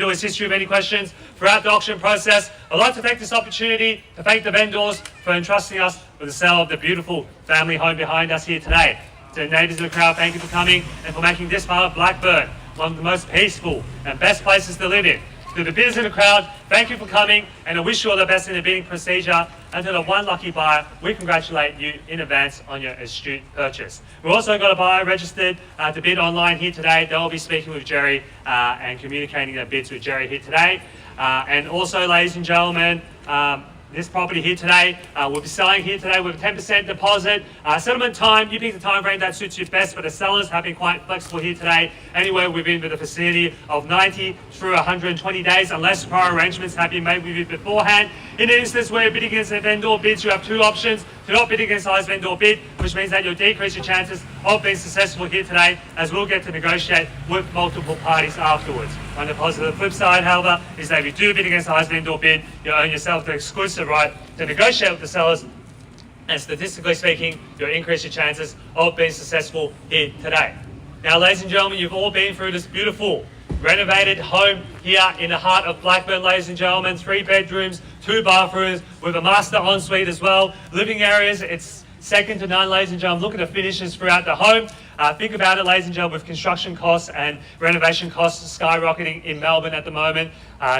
to assist you with any questions throughout the auction process. I'd like to take this opportunity to thank the vendors for entrusting us with the sale of the beautiful family home behind us here today. To the neighbours in the crowd, thank you for coming and for making this part of Blackburn one of the most peaceful and best places to live in. To the bidders in the crowd, thank you for coming, and I wish you all the best in the bidding procedure. And to the one lucky buyer, we congratulate you in advance on your astute purchase. We've also got a buyer registered to bid online here today. They'll be speaking with Jerry and communicating their bids with Jerry here today. And also, ladies and gentlemen, this property here today, we'll be selling here today with a 10% deposit. Settlement time, you pick the time frame that suits you best, but the sellers have been quite flexible here today, anywhere within the vicinity of 90 through 120 days, unless prior arrangements have been made with you beforehand. In an instance where you're bidding against a vendor bids, you have two options. Do not bid against the highest vendor bid, which means that you'll decrease your chances of being successful here today, as we'll get to negotiate with multiple parties afterwards. On the positive flip side, however, is that if you do bid against the highest vendor bid, you own yourself the exclusive right to negotiate with the sellers, and statistically speaking, you'll increase your chances of being successful here today. Now, ladies and gentlemen, you've all been through this beautiful renovated home here in the heart of Blackburn, ladies and gentlemen. 3 bedrooms, 2 bathrooms with a master ensuite as well. Living areas, it's second to none, ladies and gentlemen. Look at the finishes throughout the home. Think about it, ladies and gentlemen, with construction costs and renovation costs skyrocketing in Melbourne at the moment.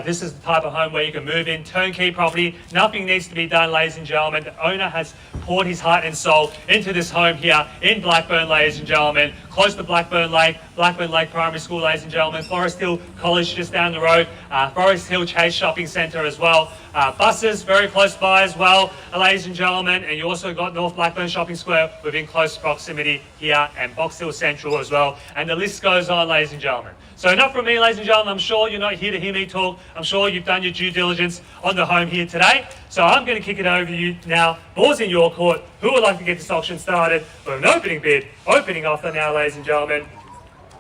This is the type of home where you can move in, turnkey property. Nothing needs to be done, ladies and gentlemen. The owner has poured his heart and soul into this home here in Blackburn, ladies and gentlemen. Close to Blackburn Lake Primary School, ladies and gentlemen. Forest Hill College just down the road. Forest Hill Chase Shopping Centre as well. Buses very close by as well, ladies and gentlemen. And you also got North Blackburn Shopping Square within close proximity here, and Box Hill Central as well. And the list goes on, ladies and gentlemen. So enough from me, ladies and gentlemen. I'm sure you're not here to hear me talk. I'm sure you've done your due diligence on the home here today. So I'm going to kick it over to you now. Ball's in your court. Who would like to get this auction started with an opening bid? Opening offer now, ladies and gentlemen.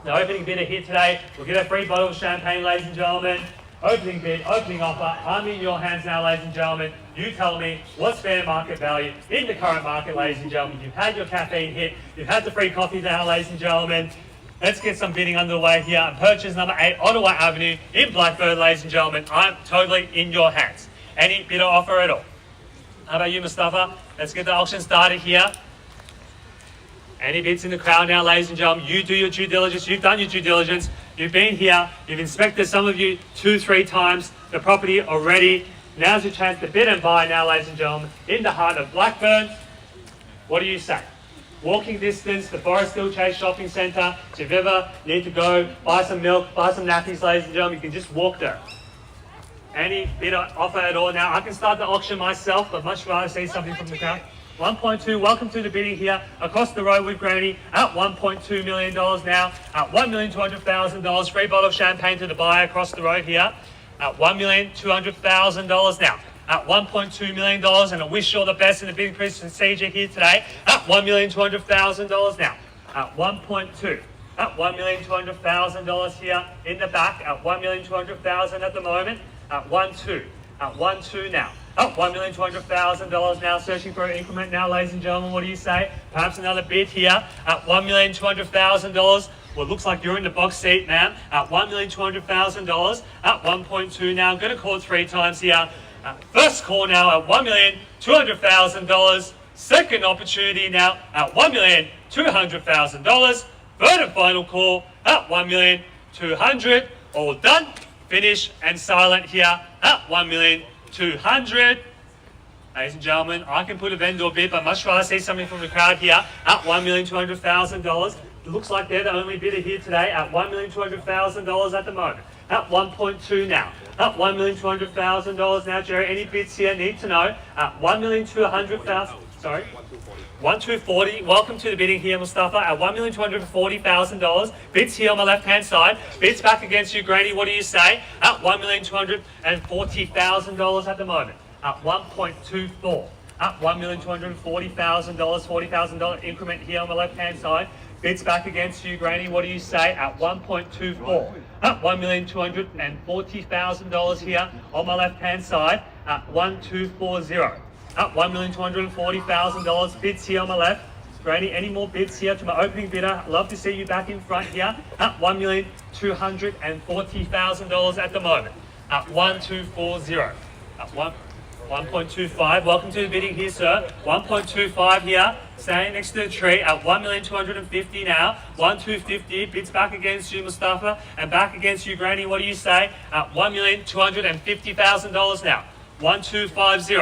The opening bidder here today will get a free bottle of champagne, ladies and gentlemen. Opening bid, opening offer. I'm in your hands now, ladies and gentlemen. You tell me what's fair market value in the current market, ladies and gentlemen. You've had your caffeine hit. You've had the free coffee now, ladies and gentlemen. Let's get some bidding underway here. And purchase number 8, Ottawa Avenue in Blackburn, ladies and gentlemen. I'm totally in your hands. Any bid or offer at all? How about you, Mustafa? Let's get the auction started here. Any bids in the crowd now, ladies and gentlemen? You do your due diligence. You've done your due diligence. You've been here. You've inspected, some of you, 2-3 times the property already. Now's your chance to bid and buy now, ladies and gentlemen, in the heart of Blackburn. What do you say? Walking distance, the Forest Hill Chase Shopping Centre. If you ever need to go buy some milk, buy some nappies, ladies and gentlemen, you can just walk there. Any bid or offer at all now? I can start the auction myself, but much rather see something from the crowd. 1.2, welcome to the bidding here across the road with Grainy at $1.2 million now, at $1,200,000, free bottle of champagne to the buyer across the road here, at $1,200,000 now, at $1.2 million, and I wish you all the best in the bidding procedure here today, at $1,200,000 now, at 1.2, at $1,200,000 here in the back, at $1,200,000 at the moment, at 1.2, at 1.2 now. Up $1,200,000 now, searching for an increment now, ladies and gentlemen. What do you say? Perhaps another bid here at $1,200,000. Well, it looks like you're in the box seat, ma'am. At $1,200,000 at 1.2 now. I'm going to call it 3 times here. First call now at $1,200,000. Second opportunity now at $1,200,000. Third and final call at $1,200,000. All done, finish, and silent here at $1,200,000. Ladies and gentlemen, I can put a vendor bid, but much rather see something from the crowd here at $1,200,000. It looks like they're the only bidder here today at $1,200,000 at the moment. At 1.2 now. At $1,200,000 now, Jerry. Any bids here? Need to know. At $1,200,000. Sorry. 1,240. Welcome to the bidding here, Mustafa. At $1,240,000. Bids here on my left-hand side. Bids back against you, Grainy. What do you say? At $1,240,000 at the moment. At 1.24. At $1,240,000. $40,000 increment here on the left-hand side. Bids back against you, Grainy. What do you say? At 1.24. At $1,240,000 here on my left-hand side. At 1,240. At $1,240,000. Bids here on my left. Grainy, any more bids here to my opening bidder? Love to see you back in front here at $1,240,000 at the moment. At 1240. At 1.25. Welcome to the bidding here, sir. 1.25 here. Staying next to the tree at $1,250,000 now. 1,250. Bids back against you, Mustafa, and back against you, Grainy. What do you say? At $1,250,000 now. 1,250.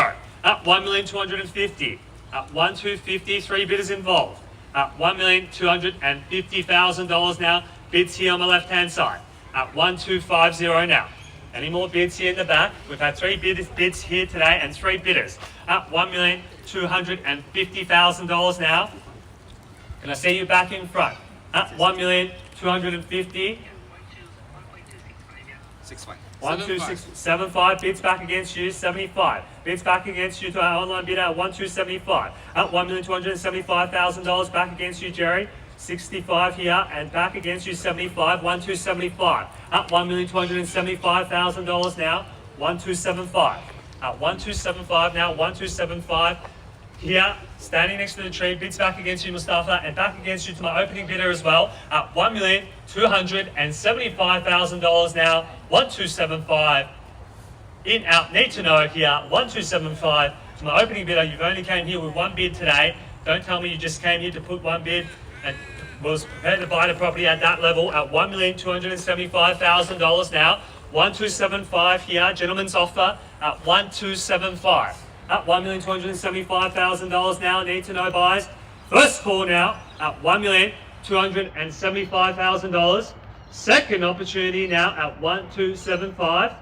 At $1,250,000. At 1,250. 3 bidders involved. At $1,250,000 now. Bids here on the left-hand side. At 1,250 now. Any more bids here in the back? We've had 3 bids here today and 3 bidders at $1,250,000 now. Can I see you back in front? At $1,250,000. 1,275 bids back against you, 75. Bids back against you to our online bidder at 1,275. At $1,275,000 back against you, Jerry. 65 here and back against you 75, 1,275. At $1,275,000 now, 1,275. At 1,275 now, 1,275. Here, standing next to the tree, bids back against you, Mustafa, and back against you to my opening bidder as well. At $1,275,000 now, 1,275. In, out, need to know here, 1,275. To my opening bidder, you've only came here with 1 bid today. Don't tell me you just came here to put 1 bid and was prepared to buy the property at that level at $1,275,000 now. 1,275 here, gentleman's offer at 1,275. At $1,275,000 now, need to know buys. First call now at $1,275,000. Second opportunity now at 1,275.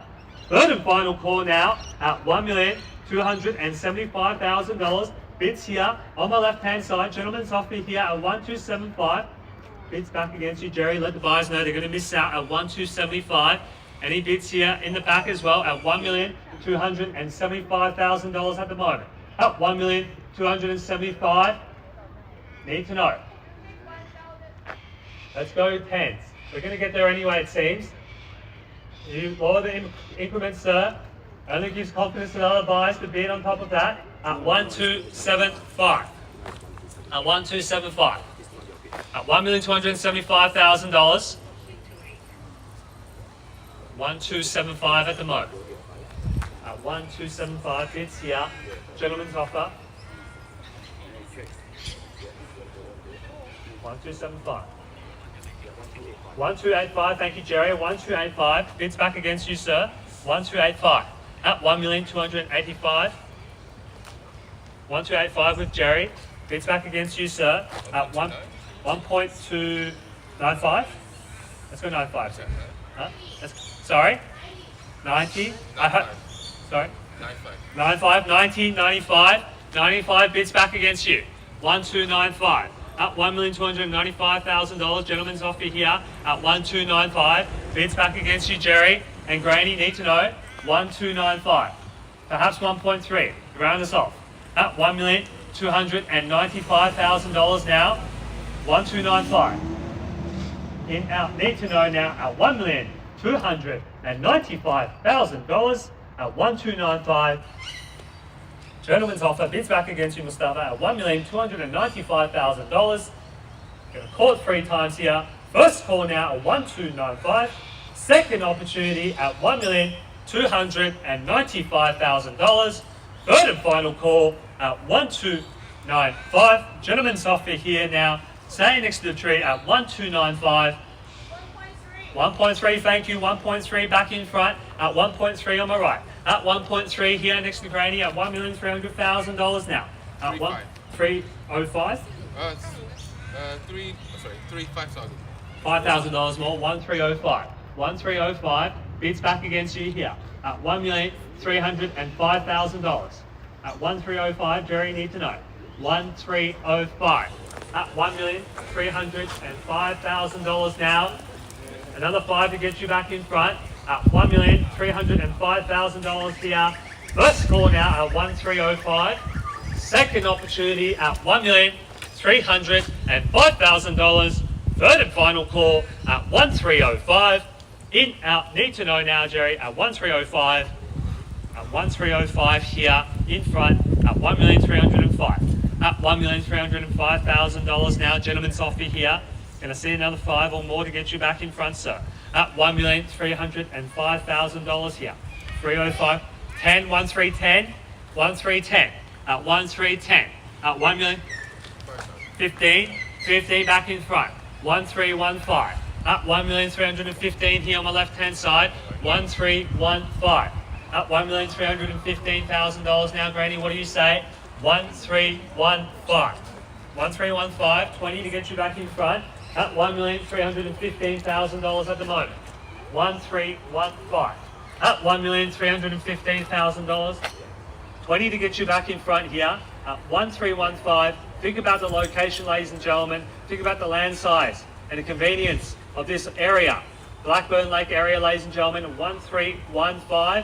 Third and final call now at $1,275,000. Bids here on my left-hand side. Gentleman's offer here at 1,275. Bids back against you, Jerry. Let the buyers know they're going to miss out at 1,275. Any bids here in the back as well at $1,275,000 at the moment. At $1,275,000. Need to know. Let's go tens. We're going to get there anyway, it seems. You lower the increments, sir. Only gives confidence to other buyers to bid on top of that. At 1,275. At 1,275. At $1,275,000. 1,275 at the moment. At 1,275 bids here. Gentleman's offer. 1,275. 1,285. Thank you, Jerry. 1,285. Bids back against you, sir. 1,285. At 1,285,000. 1,285 with Jerry. Bids back against you, sir. At 1.295. Let's go 95, sir. Huh? Sorry? 90? Sorry? 95. 90, 95. 95 bids back against you. 1,295. At $1,295,000. Gentleman's offer here at 1,295. Bids back against you, Jerry and Grainy. Need to know. 1,295. Perhaps 1.3. Round us off. At $1,295,000 now. 1,295. In, out. Need to know now at $1,295,000 at 1,295. Gentleman's offer. Bids back against you, Mustafa, at $1,295,000. Going to call it 3 times here. First call now at 1,295. Second opportunity at $1,295,000. Third and final call at 1,295. Gentleman's offer here now. Staying next to the tree at 1,295. 1.3, thank you. 1.3 back in front at 1.3 on my right. At 1.3 here next to Grainy at $1,300,000 now. At 1,305. 5,000. $5,000 more. 1,305. 1,305 bids back against you here at $1,305,000. At 1,305, Jerry, need to know. 1,305 at $1,305,000 now. Another 5 to get you back in front at $1,305,000 here. First call now at 1,305. Second opportunity at $1,305,000. Third and final call at 1,305. In, out, need to know now, Jerry, at 1,305. At 1,305 here in front at $1,305. At $1,305,000 now. Gentlemen's offer here. Can I see another 5 or more to get you back in front, sir? At $1,305,000 here. 305, 10, 1310, 1310. At 1310. At 1 million, 15, 15 back in front. 1315. At 1,315,000 here on my left hand side. 1315. At $1,315,000 now, Grainy. What do you say? 1315. 1315. 20 to get you back in front. At $1,315,000 at the moment. 1315. At $1,315,000. 20 to get you back in front here. At 1315. Think about the location, ladies and gentlemen. Think about the land size and the convenience of this area. Blackburn Lake area, ladies and gentlemen. 1315.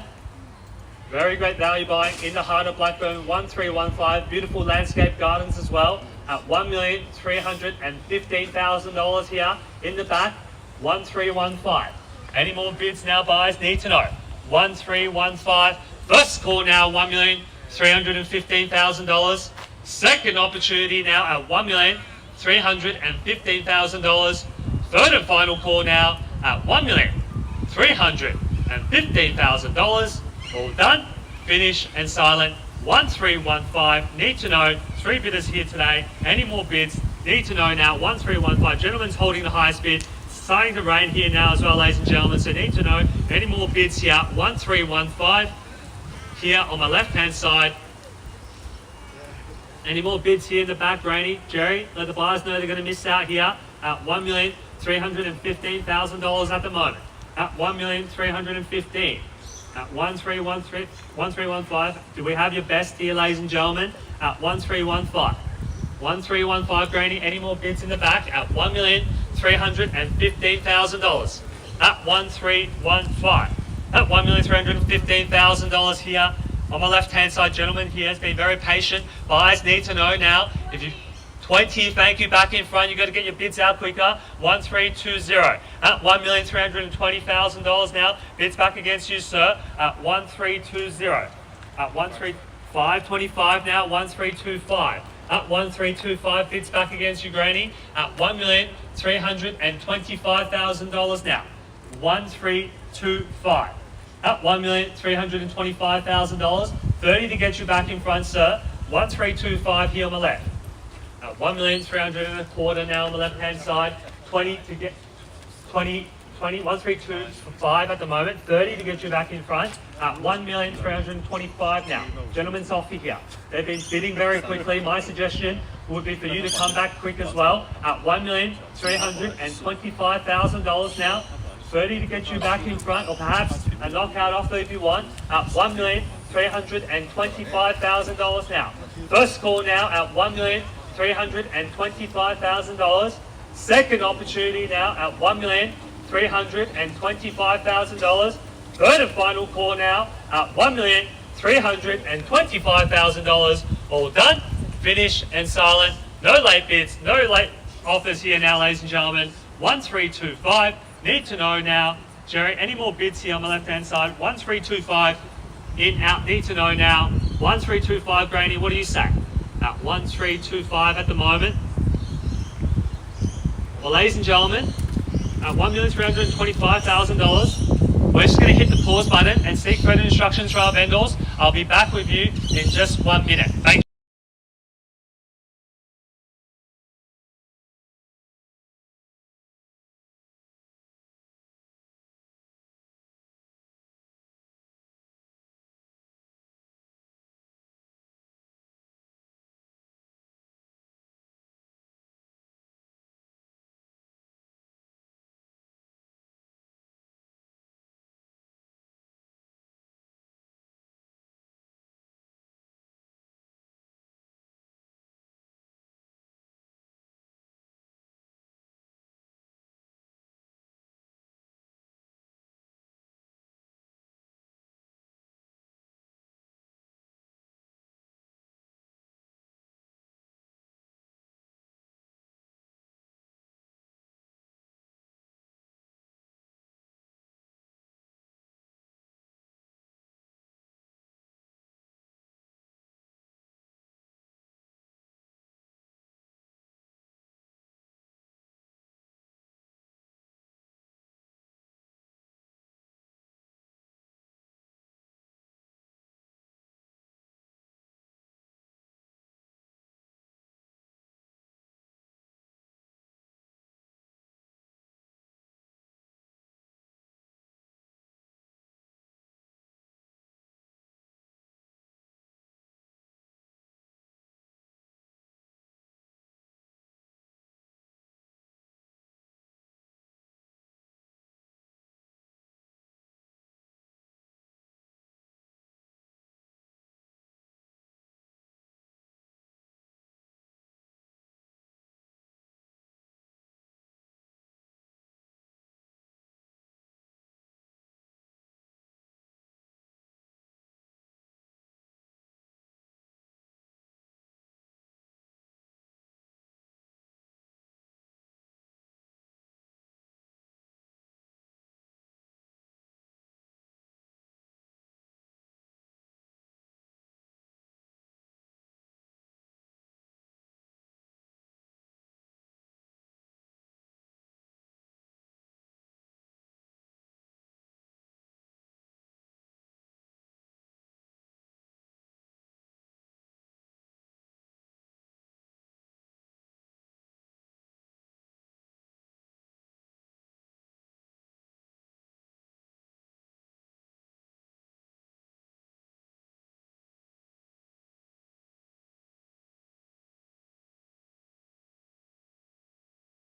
Very great value buying in the heart of Blackburn. 1315. Beautiful landscape gardens as well. At $1,315,000 here in the back. 1315. Any more bids now, buyers? Need to know. 1315. First call now, $1,315,000. Second opportunity now at $1,315,000. Third and final call now at $1,315,000. All done, finish and silent. 1315. Need to know. 3 bidders here today. Any more bids? Need to know now. 1315. Gentleman's holding the highest bid. It's starting to rain here now as well, ladies and gentlemen. So need to know. Any more bids here? 1315. Here on my left hand side. Any more bids here in the back, Grainy? Jerry, let the buyers know they're going to miss out here at $1,315,000 at the moment. At $1,315,000. At 1315. Do we have your best here, ladies and gentlemen? At 1315. 1315, Grainy. Any more bids in the back? At $1,315,000. At 1315. At $1,315,000 here. On my left-hand side, gentleman here has been very patient. Buyers need to know now. If you 20, thank you, back in front. You've got to get your bids out quicker. 1320. At $1,320,000 now. Bids back against you, sir. At 1320. At 13525 now. 1325. At 1325. Bids back against you, Grainy. At $1,325,000 now. 1325. At $1,325,000. 30 to get you back in front, sir. 1325 here on the left. At $1,325,000 now on the left hand side. 20 to get 1325 at the moment. 30 to get you back in front. At $1,325,000 now. Gentlemen's offer here. They've been bidding very quickly. My suggestion would be for you to come back quick as well. At $1,325,000 now. 30 to get you back in front, or perhaps a knockout offer if you want, at $1,325,000 now. First call now at $1,325,000. Second opportunity now at $1,325,000. Third and final call now at $1,325,000. All done, finish and silent. No late bids, no late offers here now, ladies and gentlemen. 1325. Need to know now. Jerry, any more bids here on the left-hand side? 1325. In, out, need to know now. 1325, Grainy, what do you say? At 1325 at the moment. Well, ladies and gentlemen, at $1,325,000, we're just going to hit the pause button and seek further instructions from our vendors. I'll be back with you in just 1 minute. Thank you.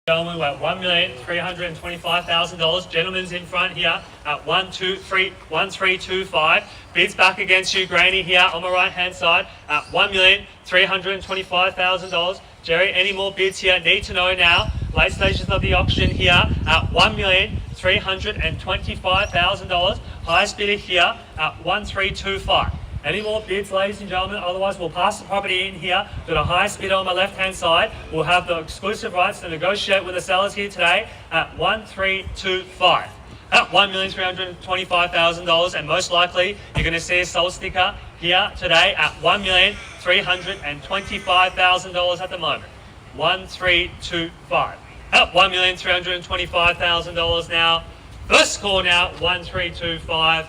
Gentlemen, we're at $1,325,000. Gentlemen's in front here at 1325. Bids back against you, Grainy here on my right hand side at $1,325,000. Jerry, any more bids here? Need to know now. Late stages of the auction here at $1,325,000. Highest bidder here at 1325. Any more bids, ladies and gentlemen? Otherwise, we'll pass the property in here to the highest bidder on my left-hand side. We'll have the exclusive rights to negotiate with the sellers here today at 1325. At $1,325,000, and most likely you're going to see a sold sticker here today at $1,325,000 at the moment. 1325. At $1,325,000 now. First call now, 1325.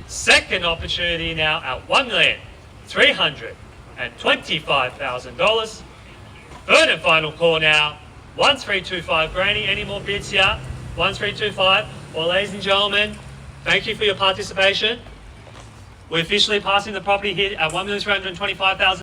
Second opportunity now at $1,325,000. Third and final call now, 1325. Grainy, any more bids here? 1325. Well, ladies and gentlemen, thank you for your participation. We're officially passing the property here at $1,325,000.